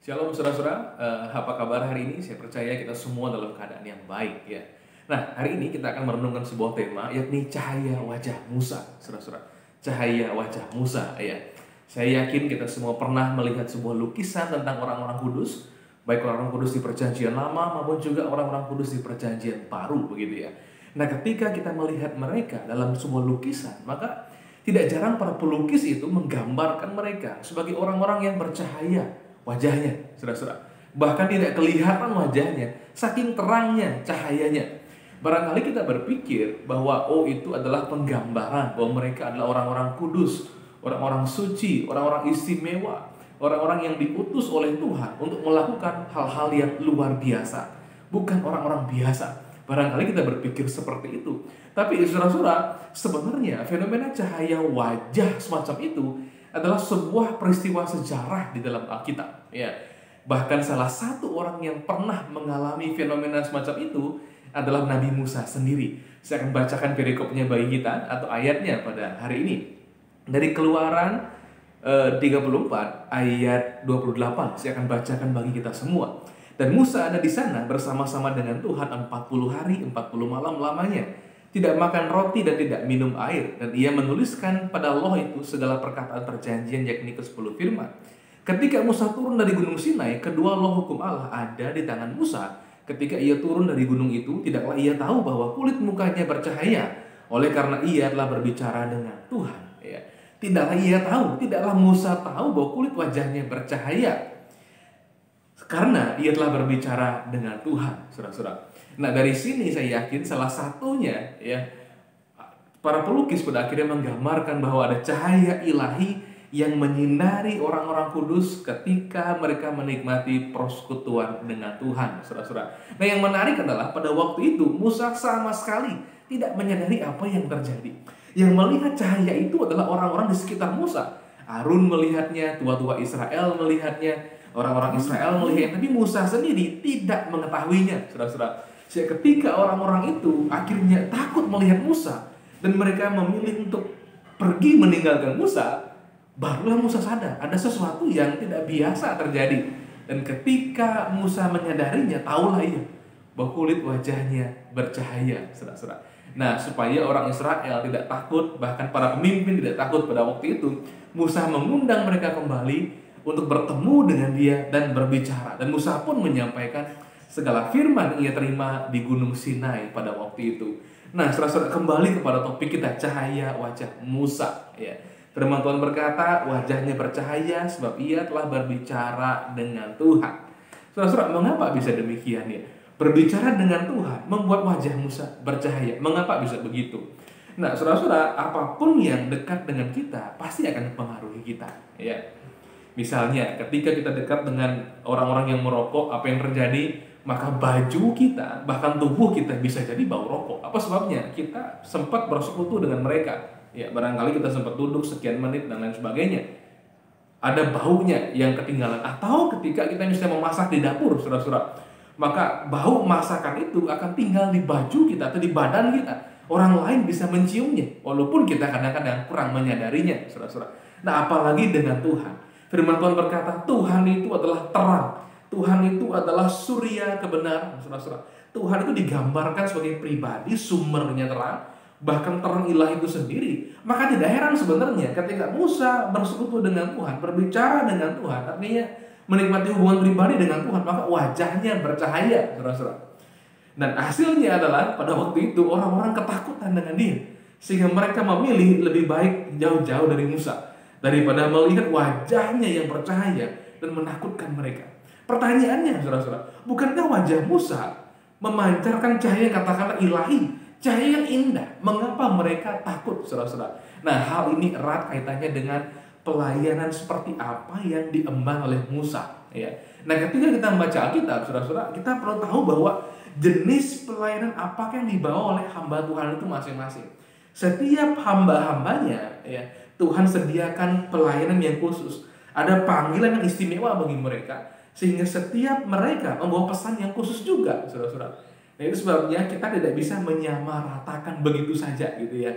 Shalom saudara-saudara, apa kabar hari ini? Saya percaya kita semua dalam keadaan yang baik ya. Nah, hari ini kita akan merenungkan sebuah tema, yakni cahaya wajah Musa, saudara-saudara. Cahaya wajah Musa ya. Saya yakin kita semua pernah melihat sebuah lukisan tentang orang-orang kudus, baik orang-orang kudus di perjanjian lama maupun juga orang-orang kudus di perjanjian baru begitu ya. Nah, ketika kita melihat mereka dalam sebuah lukisan, maka tidak jarang para pelukis itu menggambarkan mereka sebagai orang-orang yang bercahaya wajahnya, saudara-saudara. Bahkan tidak kelihatan wajahnya, saking terangnya cahayanya. Barangkali kita berpikir bahwa itu adalah penggambaran bahwa mereka adalah orang-orang kudus, orang-orang suci, orang-orang istimewa, orang-orang yang diutus oleh Tuhan untuk melakukan hal-hal yang luar biasa. Bukan orang-orang biasa. Barangkali kita berpikir seperti itu. Tapi saudara-saudara, sebenarnya fenomena cahaya wajah semacam itu adalah sebuah peristiwa sejarah di dalam Alkitab. Ya, bahkan salah satu orang yang pernah mengalami fenomena semacam itu adalah Nabi Musa sendiri. Saya akan bacakan perikopnya bagi kita atau ayatnya pada hari ini. Dari Keluaran 34 ayat 28. Saya akan bacakan bagi kita semua. Dan Musa ada di sana bersama-sama dengan Tuhan 40 hari 40 malam lamanya, tidak makan roti dan tidak minum air. Dan ia menuliskan pada loh itu segala perkataan perjanjian, yakni ke-10 firman. Ketika Musa turun dari gunung Sinai, kedua loh hukum Allah ada di tangan Musa. Ketika ia turun dari gunung itu, tidaklah ia tahu bahwa kulit mukanya bercahaya, oleh karena ia telah berbicara dengan Tuhan. Ya. Tidaklah ia tahu, tidaklah Musa tahu bahwa kulit wajahnya bercahaya, karena ia telah berbicara dengan Tuhan, saudara-saudara. Nah, dari sini saya yakin salah satunya ya, para pelukis pada akhirnya menggambarkan bahwa ada cahaya ilahi yang menyinari orang-orang kudus ketika mereka menikmati persekutuan dengan Tuhan, saudara-saudara. Nah, yang menarik adalah pada waktu itu Musa sama sekali tidak menyadari apa yang terjadi. Yang melihat cahaya itu adalah orang-orang di sekitar Musa. Harun melihatnya, tua-tua Israel melihatnya, orang-orang Israel melihat, tapi Musa sendiri tidak mengetahuinya, saudara-saudara. Ketika orang-orang itu akhirnya takut melihat Musa dan mereka memilih untuk pergi meninggalkan Musa, barulah Musa sadar ada sesuatu yang tidak biasa terjadi. Dan ketika Musa menyadarinya, tahulah ia bahwa kulit wajahnya bercahaya, saudara-saudara. Nah, supaya orang Israel tidak takut, bahkan para pemimpin tidak takut pada waktu itu, Musa mengundang mereka kembali untuk bertemu dengan dia dan berbicara. Dan Musa pun menyampaikan segala firman ia terima di Gunung Sinai pada waktu itu. Nah, saudara-saudara, kembali kepada topik kita, cahaya wajah Musa. Ya. Firman Tuhan berkata, wajahnya bercahaya sebab ia telah berbicara dengan Tuhan. Saudara-saudara, mengapa bisa demikian ya? Berbicara dengan Tuhan membuat wajah Musa bercahaya. Mengapa bisa begitu? Nah, saudara-saudara, apapun yang dekat dengan kita pasti akan mempengaruhi kita. Ya. Misalnya, ketika kita dekat dengan orang-orang yang merokok, apa yang terjadi? Maka baju kita, bahkan tubuh kita bisa jadi bau rokok. Apa sebabnya? Kita sempat bersekutu dengan mereka. Ya, barangkali kita sempat duduk sekian menit dan lain sebagainya. Ada baunya yang ketinggalan. Atau ketika kita misalnya memasak di dapur, saudara-saudara, maka bau masakan itu akan tinggal di baju kita atau di badan kita. Orang lain bisa menciumnya, walaupun kita kadang-kadang kurang menyadarinya, saudara-saudara. Nah, apalagi dengan Tuhan. Firman Tuhan berkata, Tuhan itu adalah terang. Tuhan itu adalah surya kebenaran, saudara-saudara. Tuhan itu digambarkan sebagai pribadi, sumbernya terang, bahkan terang ilahi itu sendiri. Maka tidak heran sebenarnya ketika Musa bersekutu dengan Tuhan, berbicara dengan Tuhan, artinya menikmati hubungan pribadi dengan Tuhan, maka wajahnya bercahaya, saudara-saudara. Dan hasilnya adalah pada waktu itu orang-orang ketakutan dengan dia, sehingga mereka memilih lebih baik jauh-jauh dari Musa daripada melihat wajahnya yang bercahaya dan menakutkan mereka. Pertanyaannya, saudara-saudara, bukankah wajah Musa memancarkan cahaya katakanlah ilahi, cahaya yang indah? Mengapa mereka takut, saudara-saudara? Nah, hal ini erat kaitannya dengan pelayanan seperti apa yang diemban oleh Musa. Ya. Nah, ketika kita membaca Alkitab, saudara-saudara, kita perlu tahu bahwa jenis pelayanan apakah yang dibawa oleh hamba Tuhan itu masing-masing. Setiap hamba-hambanya, ya, Tuhan sediakan pelayanan yang khusus. Ada panggilan yang istimewa bagi mereka, sehingga setiap mereka membawa pesan yang khusus juga, saudara-saudara. Nah, itu sebabnya kita tidak bisa menyamaratakan begitu saja gitu ya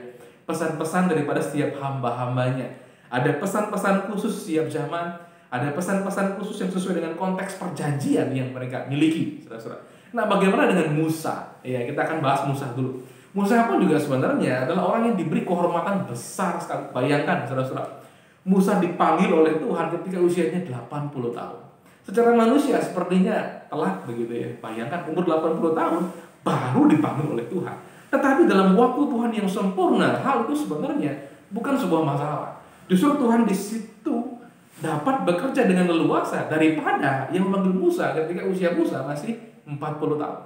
pesan-pesan daripada setiap hamba-hambanya. Ada pesan-pesan khusus setiap zaman, Ada pesan-pesan khusus yang sesuai dengan konteks perjanjian yang mereka miliki, saudara-saudara. Nah, bagaimana dengan Musa? Ya, kita akan bahas Musa dulu. Musa pun juga sebenarnya adalah orang yang diberi kehormatan besar sekali. Bayangkan, saudara-saudara, Musa dipanggil oleh Tuhan ketika usianya 80 tahun. Secara manusia sepertinya telat begitu ya. Bayangkan umur 80 tahun baru dipanggil oleh Tuhan. Tetapi dalam waktu Tuhan yang sempurna, hal itu sebenarnya bukan sebuah masalah. Justru Tuhan di situ dapat bekerja dengan leluasa daripada yang memanggil Musa ketika usia Musa masih 40 tahun.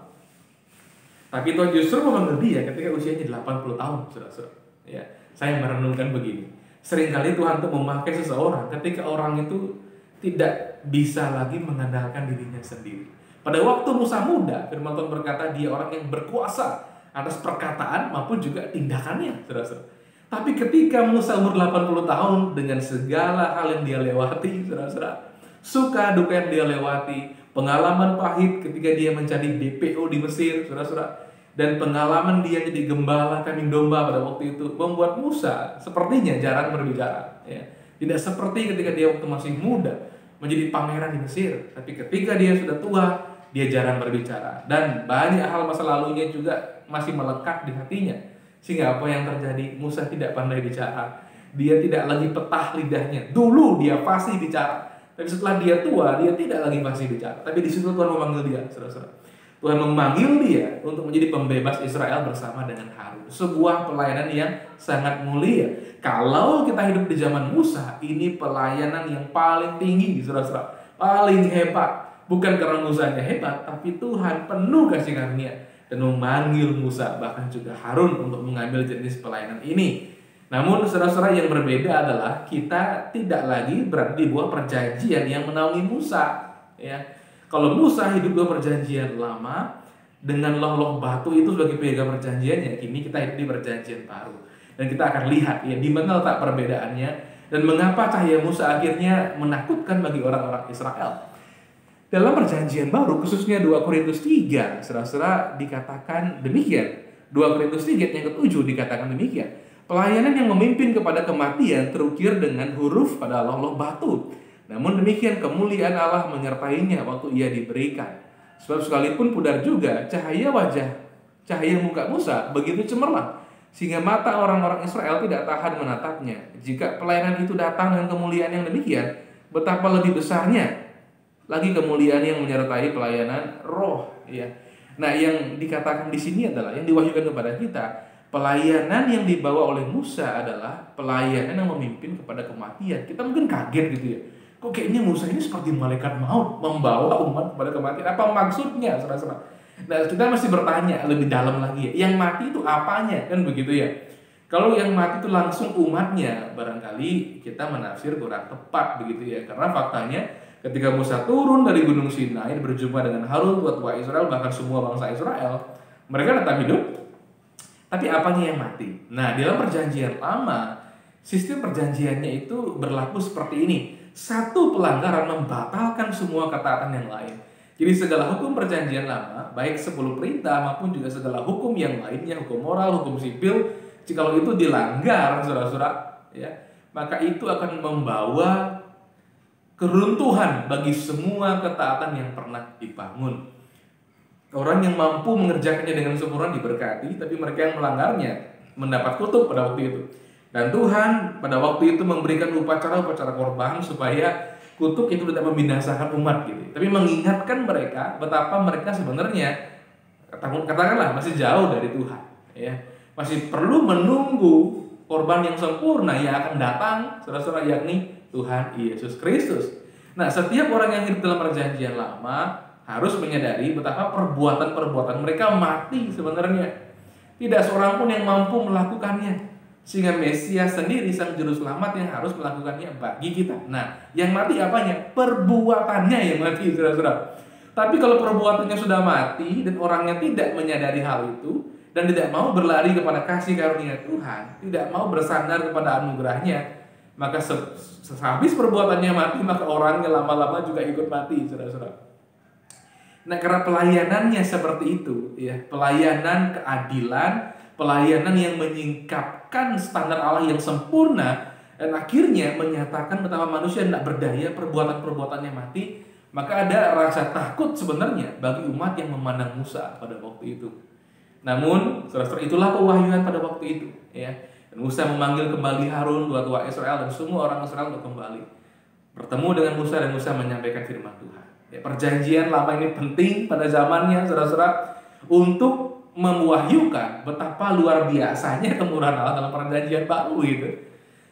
Tapi Tuhan justru memanggil dia ketika usianya 80 tahun, saudara-saudara. Ya, saya merenungkan begini. Seringkali Tuhan itu memakai seseorang ketika orang itu tidak bisa lagi mengandalkan dirinya sendiri. Pada waktu Musa muda, firman Tuhan berkata dia orang yang berkuasa atas perkataan maupun juga tindakannya, saudara-saudara. Tapi ketika Musa umur 80 tahun dengan segala hal yang dia lewati, saudara-saudara, suka duka yang dia lewati, pengalaman pahit ketika dia menjadi DPO di Mesir, saudara-saudara, dan pengalaman dia jadi gembala kambing domba pada waktu itu membuat Musa sepertinya jarang berbicara, ya. Tidak seperti ketika dia waktu masih muda menjadi pangeran di Mesir, tapi ketika dia sudah tua, dia jarang berbicara dan banyak hal masa lalunya juga masih melekat di hatinya. Sehingga apa yang terjadi? Musa tidak pandai bicara. Dia tidak lagi petah lidahnya. Dulu dia fasih bicara, tapi setelah dia tua, dia tidak lagi fasih bicara. Tapi di situ Tuhan memanggil dia, saudara-saudara. Tuhan memanggil dia untuk menjadi pembebas Israel bersama dengan Harun. Sebuah pelayanan yang sangat mulia. Kalau kita hidup di zaman Musa, ini pelayanan yang paling tinggi, saudara-saudara. Paling hebat. Bukan karena Musanya hebat, tapi Tuhan penuh kasih karunia dan memanggil Musa, bahkan juga Harun untuk mengambil jenis pelayanan ini. Namun saudara-saudara, yang berbeda adalah kita tidak lagi berada di bawah perjanjian yang menaungi Musa, ya. Kalau Musa hidup di bawah perjanjian lama dengan loh batu itu sebagai pegang perjanjiannya, kini kita hidup di perjanjian baru. Dan kita akan lihat ya di mana letak perbedaannya dan mengapa cahaya Musa akhirnya menakutkan bagi orang-orang Israel. Dalam perjanjian baru, khususnya 2 Korintus 3, saudara-saudara, dikatakan demikian. 2 Korintus 3 yang ke-7 dikatakan demikian. Pelayanan yang memimpin kepada kematian terukir dengan huruf pada loh batu. Namun demikian kemuliaan Allah menyertainya waktu ia diberikan. Sebab sekalipun pudar juga cahaya muka Musa begitu cemerlang, sehingga mata orang-orang Israel tidak tahan menatapnya. Jika pelayanan itu datang dengan kemuliaan yang demikian, betapa lebih besarnya lagi kemuliaan yang menyertai pelayanan roh, ya. Nah, yang dikatakan di sini adalah yang diwahyukan kepada kita, pelayanan yang dibawa oleh Musa adalah pelayanan yang memimpin kepada kematian. Kita mungkin kaget gitu ya. Kok kayaknya Musa ini seperti malaikat maut membawa umat kepada kematian? Apa maksudnya, saudara-saudara? Nah, kita masih bertanya lebih dalam lagi ya. Yang mati itu apanya? Kan begitu ya. Kalau yang mati itu langsung umatnya, barangkali kita menafsir kurang tepat begitu ya. Karena faktanya ketika Musa turun dari Gunung Sinai berjumpa dengan Harun, tua Israel, bahkan semua bangsa Israel, mereka tetap hidup. Tapi apanya yang mati? Nah, dalam perjanjian lama, sistem perjanjiannya itu berlaku seperti ini. Satu pelanggaran membatalkan semua ketaatan yang lain. Jadi segala hukum perjanjian lama, baik 10 perintah maupun juga segala hukum yang lainnya, hukum moral, hukum sipil, jika itu dilanggar, saudara-saudara, ya, maka itu akan membawa keruntuhan bagi semua ketaatan yang pernah dibangun. Orang yang mampu mengerjakannya dengan sempurna diberkati, tapi mereka yang melanggarnya mendapat kutuk pada waktu itu. Dan Tuhan pada waktu itu memberikan upacara-upacara korban supaya kutuk itu tidak membinasakan umat gitu. Tapi mengingatkan mereka betapa mereka sebenarnya katakanlah masih jauh dari Tuhan, ya. Masih perlu menunggu korban yang sempurna yang akan datang, saudara-saudara, yakni Tuhan Yesus Kristus. Nah, setiap orang yang hidup dalam perjanjian lama harus menyadari betapa perbuatan-perbuatan mereka mati sebenarnya. Tidak seorang pun yang mampu melakukannya. Sehingga Mesias sendiri sang juru selamat yang harus melakukannya bagi kita. Nah, yang mati apanya? Perbuatannya yang mati, saudara-saudara. Tapi kalau perbuatannya sudah mati dan orangnya tidak menyadari hal itu dan tidak mau berlari kepada kasih karunia Tuhan, tidak mau bersandar kepada anugerahnya, maka sehabis perbuatannya mati, maka orangnya lama-lama juga ikut mati, saudara-saudara. Nah, karena pelayanannya seperti itu, ya, pelayanan keadilan, pelayanan yang menyingkapkan standar Allah yang sempurna dan akhirnya menyatakan betapa manusia tidak berdaya, perbuatan-perbuatannya mati. Maka ada rasa takut sebenarnya bagi umat yang memandang Musa pada waktu itu. Namun, saudara-saudara, itulah pewahyuan pada waktu itu, ya. Dan Musa memanggil kembali Harun, tua-tua Israel dan semua orang Israel untuk kembali bertemu dengan Musa, dan Musa menyampaikan firman Tuhan. Ya, perjanjian lama ini penting pada zamannya, saudara-saudara, untuk mewahyukan betapa luar biasanya kemurahan Allah dalam perjanjian baru gitu.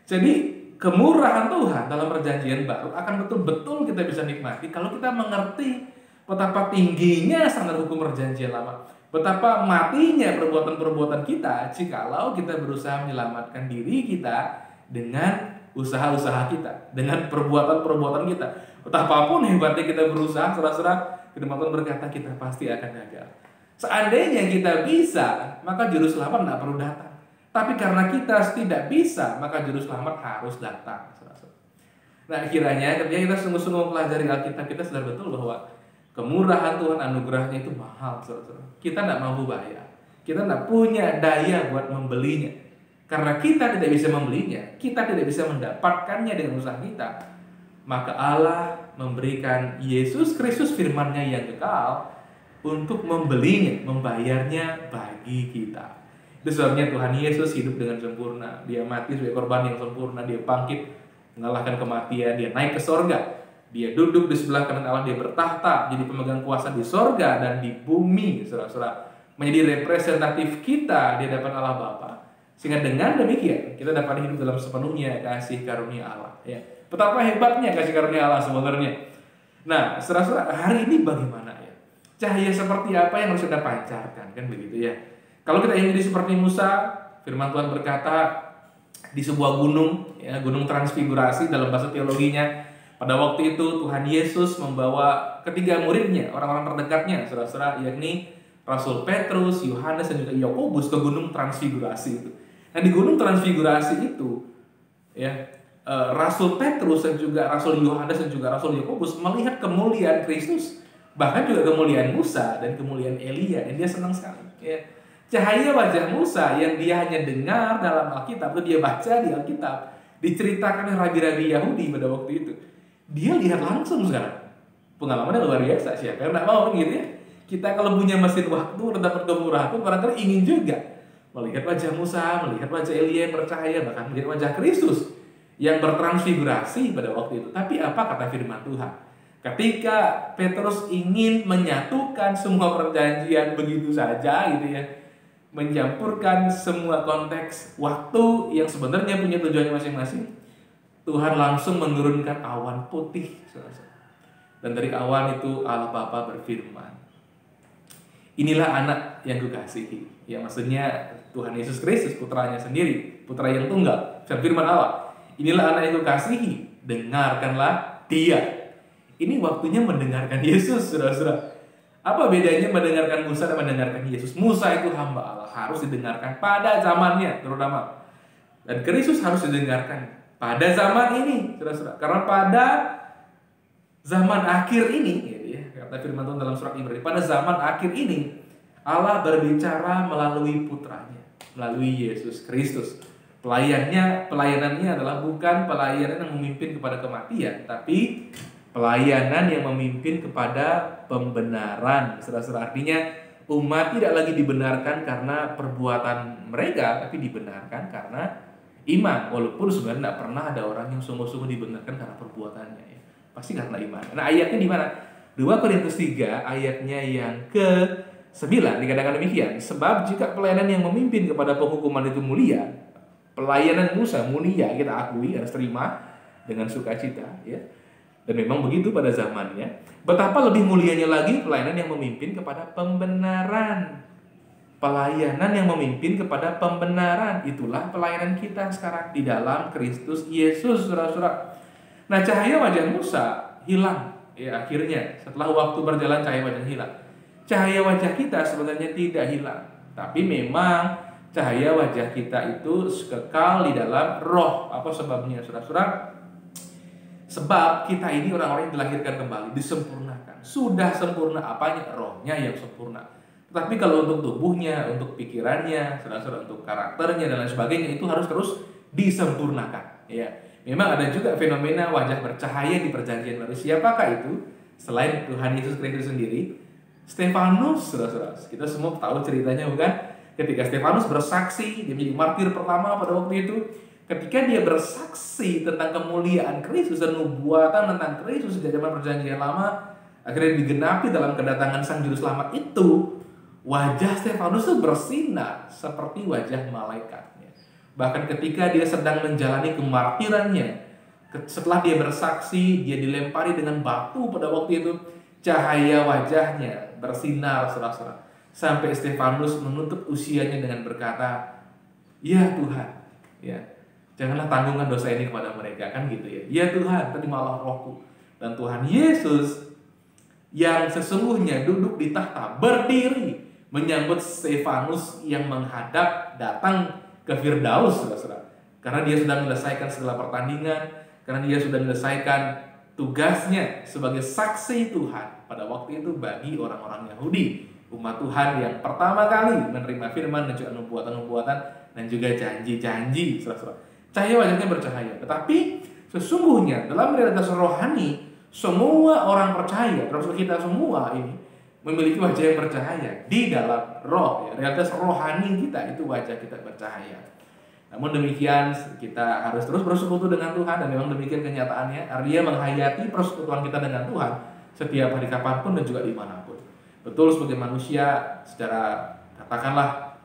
Jadi kemurahan Tuhan dalam perjanjian baru akan betul-betul kita bisa nikmati kalau kita mengerti betapa tingginya standar hukum perjanjian lama, betapa matinya perbuatan-perbuatan kita jikalau kita berusaha menyelamatkan diri kita dengan usaha-usaha kita, dengan perbuatan-perbuatan kita. Betapapun hebatnya kita berusaha, saudara-saudara, firman Tuhan berkata kita pasti akan gagal. Seandainya kita bisa, maka juru selamat tidak perlu datang. Tapi karena kita tidak bisa, maka juru selamat harus datang. Nah, kiranya ketika kita sungguh-sungguh mempelajari Alkitab, kita sadar betul bahwa kemurahan Tuhan, anugerahnya itu mahal, saudara. Kita tidak mampu bayar. Kita tidak punya daya buat membelinya. Karena kita tidak bisa membelinya, kita tidak bisa mendapatkannya dengan usaha kita. Maka Allah memberikan Yesus Kristus, firman-Nya yang kekal, untuk membelinya, membayarnya bagi kita. Itu sebabnya Tuhan Yesus hidup dengan sempurna. Dia mati sebagai korban yang sempurna. Dia bangkit mengalahkan kematian. Dia naik ke sorga. Dia duduk di sebelah kanan Allah. Dia bertahta jadi pemegang kuasa di sorga dan di bumi, saudara-saudara. Menjadi representatif kita di hadapan Allah Bapa. Sehingga dengan demikian kita dapat hidup dalam sepenuhnya kasih karunia Allah. Ya. Betapa hebatnya kasih karunia Allah sebenarnya. Nah, saudara-saudara, hari ini bagaimana ya? Cahaya seperti apa yang harus kita pancarkan, kan begitu ya? Kalau kita ingin jadi seperti Musa, firman Tuhan berkata di sebuah gunung, ya, gunung transfigurasi dalam bahasa teologinya. Pada waktu itu Tuhan Yesus membawa ketiga muridnya, orang-orang terdekatnya, saudara-saudara, yakni Rasul Petrus, Yohanes, dan juga Yakobus ke gunung transfigurasi itu. Nah, di gunung transfigurasi itu, ya, Rasul Petrus dan juga Rasul Yohanes dan juga Rasul Yakobus melihat kemuliaan Kristus, bahkan juga kemuliaan Musa dan kemuliaan Elia, dan dia senang sekali. Ya. Cahaya wajah Musa yang dia hanya dengar dalam Alkitab, atau dia baca di Alkitab, diceritakan oleh rabi-rabi Yahudi pada waktu itu. Dia lihat langsung sekarang. Pengalamannya luar biasa. Siapa yang tidak mau gitu ya? Kita kalau punya mesin waktu dan dapat kemurahan pun barangkali ingin juga melihat wajah Musa, melihat wajah Elia yang bercahaya, bahkan melihat wajah Kristus yang bertransfigurasi pada waktu itu. Tapi apa kata firman Tuhan? Ketika Petrus ingin menyatukan semua perjanjian begitu saja gitu ya, mencampurkan semua konteks waktu yang sebenarnya punya tujuannya masing-masing, Tuhan langsung menurunkan awan putih. Dan dari awan itu Allah Bapa berfirman, inilah anak yang kukasihi. Ya, maksudnya Tuhan Yesus Kristus, putranya sendiri, putra yang tunggal. Firman Allah, inilah anak yang kukasihi, dengarkanlah dia. Ini waktunya mendengarkan Yesus, saudara-saudara. Apa bedanya mendengarkan Musa dan mendengarkan Yesus? Musa itu hamba Allah, harus didengarkan pada zamannya terutama. Dan Kristus harus didengarkan pada zaman ini, saudara-saudara. Karena pada zaman akhir ini, gitu ya, kata firman Tuhan dalam surat Ibrani, pada zaman akhir ini Allah berbicara melalui putranya, melalui Yesus Kristus. Pelayanannya adalah bukan pelayanan yang memimpin kepada kematian, tapi pelayanan yang memimpin kepada pembenaran. Saudara-saudara, artinya umat tidak lagi dibenarkan karena perbuatan mereka, tapi dibenarkan karena iman. Walaupun sebenarnya tidak pernah ada orang yang sungguh-sungguh dibenarkan karena perbuatannya, ya. Pasti karena iman. Nah, ayatnya di mana? 2 Korintus 3 ayatnya yang ke-9 dikatakan demikian. Sebab jika pelayanan yang memimpin kepada penghukuman itu mulia, pelayanan Musa mulia, kita akui, harus terima dengan sukacita, ya. Dan memang begitu pada zamannya. Betapa lebih mulianya lagi pelayanan yang memimpin kepada pembenaran. Pelayanan yang memimpin kepada pembenaran. Itulah pelayanan kita sekarang di dalam Kristus Yesus, saudara-saudara. Nah, cahaya wajah Musa hilang. Ya, akhirnya setelah waktu berjalan cahaya wajah hilang. Cahaya wajah kita sebenarnya tidak hilang. Tapi memang cahaya wajah kita itu kekal di dalam roh. Apa sebabnya, saudara-saudara? Sebab kita ini orang-orang yang dilahirkan kembali, disempurnakan. Sudah sempurna apanya? Rohnya yang sempurna. Tetapi kalau untuk tubuhnya, untuk pikirannya, saudara-saudara, untuk karakternya dan lain sebagainya, itu harus terus disempurnakan. Ya, memang ada juga fenomena wajah bercahaya di perjanjian baru. Siapakah itu? Selain Tuhan Yesus Kristus sendiri, Stefanus, saudara-saudara. Kita semua tahu ceritanya, bukan? Ketika Stefanus bersaksi, dia menjadi martir pertama pada waktu itu. Ketika dia bersaksi tentang kemuliaan Kristus dan nubuatan tentang Kristus di zaman perjanjian lama, akhirnya digenapi dalam kedatangan Sang Juru Selamat itu, wajah Stefanus itu bersinar seperti wajah malaikatnya. Bahkan ketika dia sedang menjalani kemartirannya, setelah dia bersaksi, dia dilempari dengan batu pada waktu itu, cahaya wajahnya bersinar, saudara-saudara. Sampai Stefanus menutup usianya dengan berkata, "Ya Tuhan, ya, janganlah tanggungan dosa ini kepada mereka," kan gitu ya. "Ya Tuhan, terimalah rohku." Dan Tuhan Yesus yang sesungguhnya duduk di tahta berdiri menyambut Stefanus yang menghadap datang ke Firdaus, saudara-saudara. Karena dia sudah menyelesaikan segala pertandingan, karena dia sudah menyelesaikan tugasnya sebagai saksi Tuhan pada waktu itu bagi orang-orang Yahudi, umat Tuhan yang pertama kali menerima firman dan juga nubuatan-nubuatan dan juga janji-janji, saudara-saudara. Cahaya wajahnya bercahaya, tetapi sesungguhnya dalam realitas rohani, semua orang percaya, termasuk kita semua ini, memiliki wajah yang bercahaya di dalam roh. Ya. Realitas rohani kita itu wajah kita bercahaya. Namun demikian kita harus terus bersekutu dengan Tuhan, dan memang demikian kenyataannya. Artinya menghayati persekutuan kita dengan Tuhan setiap hari kapanpun dan juga dimanapun. Betul, sebagai manusia secara, katakanlah,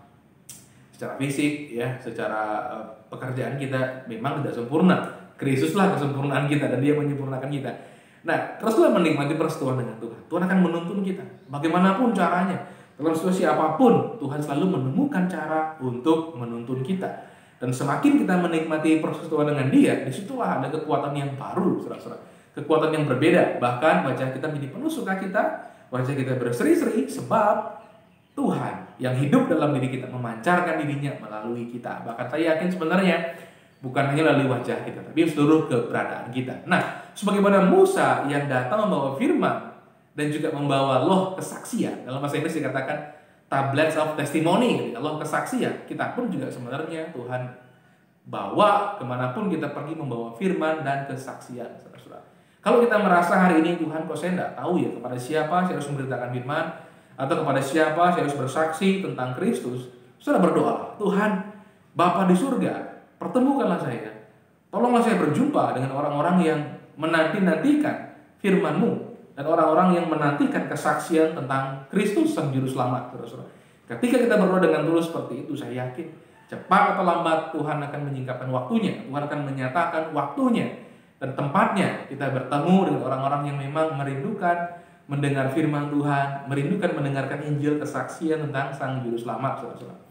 secara fisik ya, secara pekerjaan kita memang tidak sempurna. Kristuslah kesempurnaan kita dan Dia menyempurnakan kita. Nah, teruslah menikmati persekutuan dengan Tuhan. Tuhan akan menuntun kita bagaimanapun caranya. Dalam situasi apapun, Tuhan selalu menemukan cara untuk menuntun kita. Dan semakin kita menikmati persekutuan dengan Dia, disitulah ada kekuatan yang baru, saudara-saudara. Kekuatan yang berbeda. Bahkan wajah kita menjadi penuh sukacita, wajah kita berseri-seri, sebab Tuhan yang hidup dalam diri kita memancarkan dirinya melalui kita. Bahkan saya yakin sebenarnya bukan hanya melalui wajah kita, tapi seluruh keberadaan kita. Nah, sebagaimana Musa yang datang membawa firman dan juga membawa loh kesaksian, dalam bahasa Inggris dikatakan tablets of testimony, loh kesaksian. Kita pun juga sebenarnya Tuhan bawa kemanapun kita pergi membawa firman dan kesaksian, saudara-saudara. Kalau kita merasa hari ini, Tuhan kok saya tidak tahu ya kepada siapa saya harus memberitakan firman, atau kepada siapa saya harus bersaksi tentang Kristus, saudara berdoa, Tuhan Bapa di surga, pertemukanlah saya. Tolonglah saya berjumpa dengan orang-orang yang menanti-nantikan firman-Mu, dan orang-orang yang menantikan kesaksian tentang Kristus Sang Juru Selamat, saudara-saudara. Ketika kita berdoa dengan tulus seperti itu, saya yakin cepat atau lambat Tuhan akan menyingkapkan waktunya. Tuhan akan menyatakan waktunya dan tempatnya kita bertemu dengan orang-orang yang memang merindukan mendengar firman Tuhan, merindukan mendengarkan Injil kesaksian tentang Sang Juru Selamat, saudara-saudara.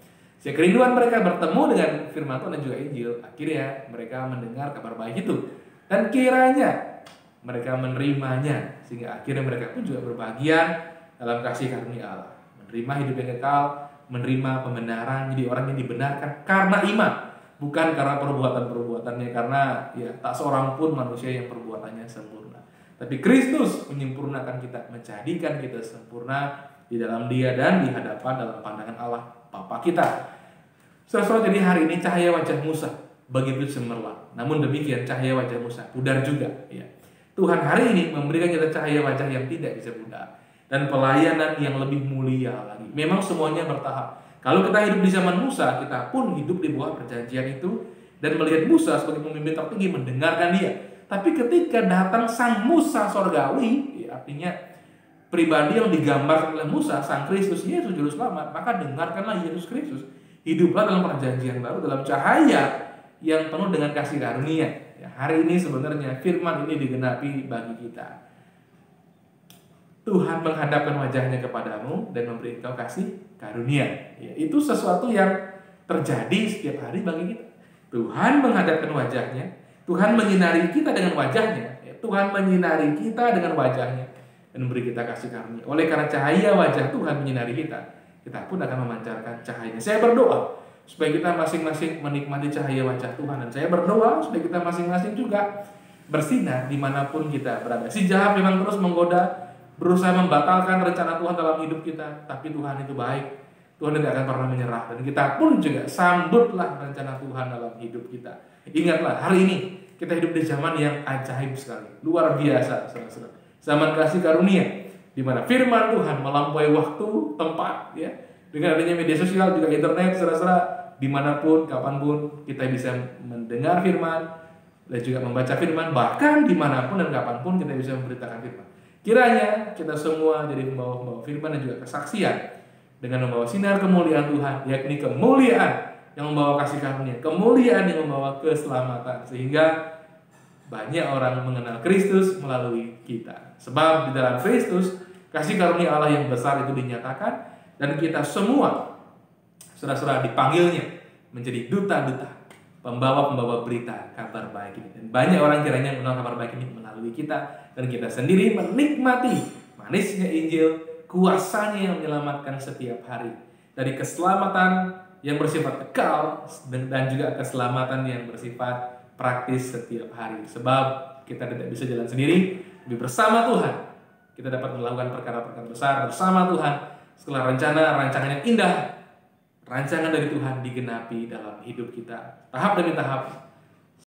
Kerinduan mereka bertemu dengan firman Tuhan dan juga Injil, akhirnya mereka mendengar kabar baik itu. Dan kiranya mereka menerimanya, sehingga akhirnya mereka pun juga berbahagian dalam kasih karunia Allah, menerima hidup yang kekal, menerima pembenaran, jadi orang yang dibenarkan karena iman, bukan karena perbuatan-perbuatannya, karena ya tak seorang pun manusia yang perbuatannya sempurna. Tapi Kristus menyempurnakan kita, menjadikan kita sempurna di dalam Dia dan di hadapan dalam pandangan Allah Bapa kita. Saudara-saudara, jadi hari ini cahaya wajah Musa begitu cemerlang. Namun demikian cahaya wajah Musa pudar juga, ya. Tuhan hari ini memberikan kita cahaya wajah yang tidak bisa pudar dan pelayanan yang lebih mulia lagi. Memang semuanya bertahap. Kalau kita hidup di zaman Musa, kita pun hidup di bawah perjanjian itu dan melihat Musa sebagai pemimpin tertinggi, mendengarkan dia. Tapi ketika datang Sang Musa sorgawi, ya, artinya pribadi yang digambarkan oleh Musa, Sang Kristus, Yesus Juru Selamat, maka dengarkanlah Yesus Kristus. Hiduplah dalam perjanjian baru, dalam cahaya yang penuh dengan kasih karunia. Ya, hari ini sebenarnya firman ini digenapi bagi kita. Tuhan menghadapkan wajahnya kepadamu dan memberi engkau kasih karunia. Ya, itu sesuatu yang terjadi setiap hari bagi kita. Tuhan menghadapkan wajahnya, Tuhan menyinari kita dengan wajahnya. Ya, Tuhan menyinari kita dengan wajahnya dan memberi kita kasih karunia. Oleh karena cahaya wajah Tuhan menyinari kita, kita pun akan memancarkan cahayanya. Saya berdoa supaya kita masing-masing menikmati cahaya wajah Tuhan. Dan saya berdoa supaya kita masing-masing juga bersinar dimanapun kita berada. Si jahat memang terus menggoda, berusaha membatalkan rencana Tuhan dalam hidup kita. Tapi Tuhan itu baik. Tuhan tidak akan pernah menyerah. Dan kita pun juga sambutlah rencana Tuhan dalam hidup kita. Ingatlah, hari ini kita hidup di zaman yang ajaib sekali, luar biasa, saudara-saudara. Zaman kasih karunia, di mana firman Tuhan melampaui waktu, tempat, ya. Dengan adanya media sosial, juga internet, saudara-saudara, dimanapun, kapanpun kita bisa mendengar firman dan juga membaca firman, bahkan dimanapun dan kapanpun kita bisa memberitakan firman. Kiranya kita semua jadi membawa firman dan juga kesaksian dengan membawa sinar kemuliaan Tuhan, yakni kemuliaan yang membawa kasih karunia, kemuliaan yang membawa keselamatan, sehingga banyak orang mengenal Kristus melalui kita. Sebab di dalam Kristus kasih karunia Allah yang besar itu dinyatakan, dan kita semua saudara-saudara dipanggilnya menjadi duta-duta, pembawa-pembawa berita kabar baik ini. Dan banyak orang kiranya mengenal kabar baik ini melalui kita, dan kita sendiri menikmati manisnya Injil, kuasanya yang menyelamatkan setiap hari dari keselamatan yang bersifat kekal dan juga keselamatan yang bersifat praktis setiap hari. Sebab kita tidak bisa jalan sendiri, tapi bersama Tuhan kita dapat melakukan perkara-perkara besar bersama Tuhan. Setelah rancangan yang indah, rancangan dari Tuhan digenapi dalam hidup kita tahap demi tahap,